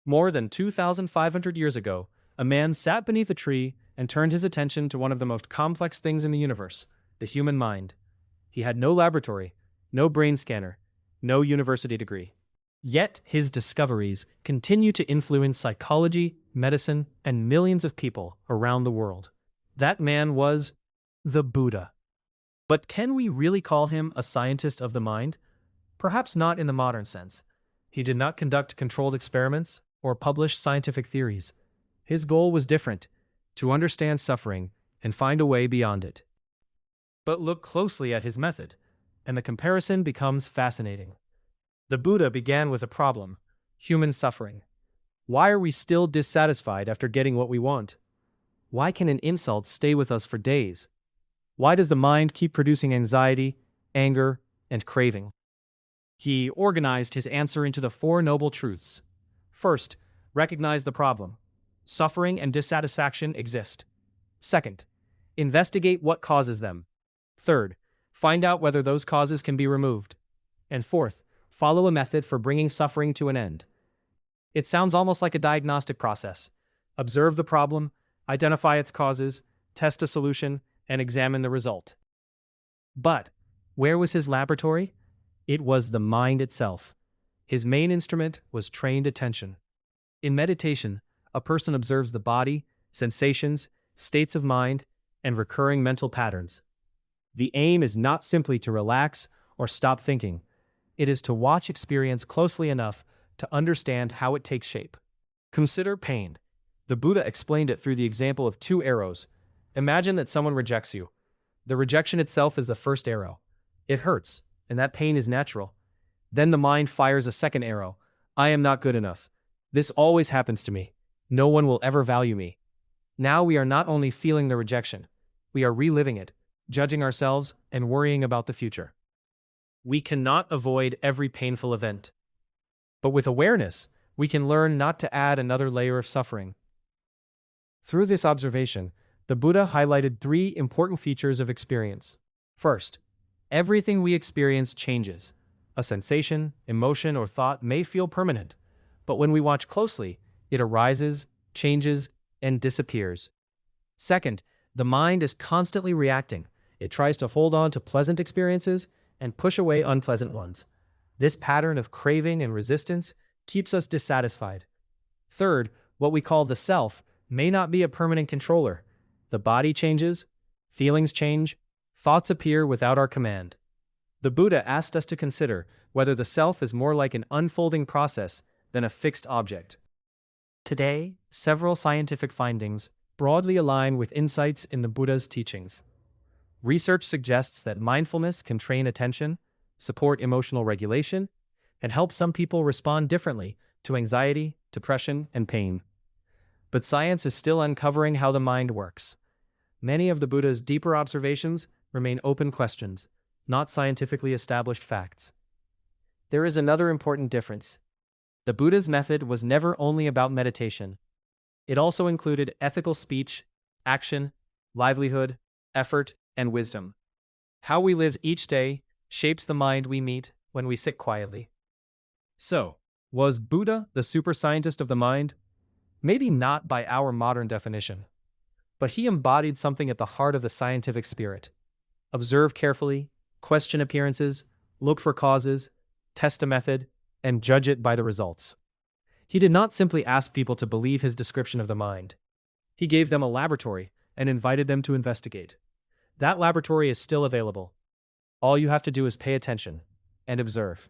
More than 2,500 years ago, a man sat beneath a tree and turned his attention to one of the most complex things in the universe, the human mind. He had no laboratory, no brain scanner, no university degree. Yet his discoveries continue to influence psychology, medicine, and millions of people around the world. That man was the Buddha. But can we really call him a scientist of the mind? Perhaps not in the modern sense. He did not conduct controlled experiments or publish scientific theories. His goal was different: to understand suffering and find a way beyond it. But look closely at his method, and the comparison becomes fascinating. The Buddha began with a problem: human suffering. Why are we still dissatisfied after getting what we want? Why can an insult stay with us for days? Why does the mind keep producing anxiety, anger, and craving? He organized his answer into the Four Noble Truths. First, recognize the problem. Suffering and dissatisfaction exist. Second, investigate what causes them. Third, find out whether those causes can be removed. And fourth, follow a method for bringing suffering to an end. It sounds almost like a diagnostic process. Observe the problem, identify its causes, test a solution, and examine the result. But where was his laboratory? It was the mind itself. His main instrument was trained attention. In meditation, a person observes the body, sensations, states of mind, and recurring mental patterns. The aim is not simply to relax or stop thinking. It is to watch experience closely enough to understand how it takes shape. Consider pain. The Buddha explained it through the example of two arrows. Imagine that someone rejects you. The rejection itself is the first arrow. It hurts, and that pain is natural. Then the mind fires a second arrow. I am not good enough. This always happens to me. No one will ever value me. Now we are not only feeling the rejection, we are reliving it, judging ourselves and worrying about the future. We cannot avoid every painful event. But with awareness, we can learn not to add another layer of suffering. Through this observation, the Buddha highlighted three important features of experience. First, everything we experience changes. A sensation, emotion, or thought may feel permanent, but when we watch closely, it arises, changes, and disappears. Second, the mind is constantly reacting. It tries to hold on to pleasant experiences and push away unpleasant ones. This pattern of craving and resistance keeps us dissatisfied. Third, what we call the self may not be a permanent controller. The body changes, feelings change, thoughts appear without our command. The Buddha asked us to consider whether the self is more like an unfolding process than a fixed object. Today, several scientific findings broadly align with insights in the Buddha's teachings. Research suggests that mindfulness can train attention, support emotional regulation, and help some people respond differently to anxiety, depression, and pain. But science is still uncovering how the mind works. Many of the Buddha's deeper observations remain open questions, not scientifically established facts. There is another important difference. The Buddha's method was never only about meditation. It also included ethical speech, action, livelihood, effort, and wisdom. How we live each day shapes the mind we meet when we sit quietly. So, was Buddha the super scientist of the mind? Maybe not by our modern definition. But he embodied something at the heart of the scientific spirit. Observe carefully, question appearances, look for causes, test a method, and judge it by the results. He did not simply ask people to believe his description of the mind. He gave them a laboratory and invited them to investigate. That laboratory is still available. All you have to do is pay attention and observe.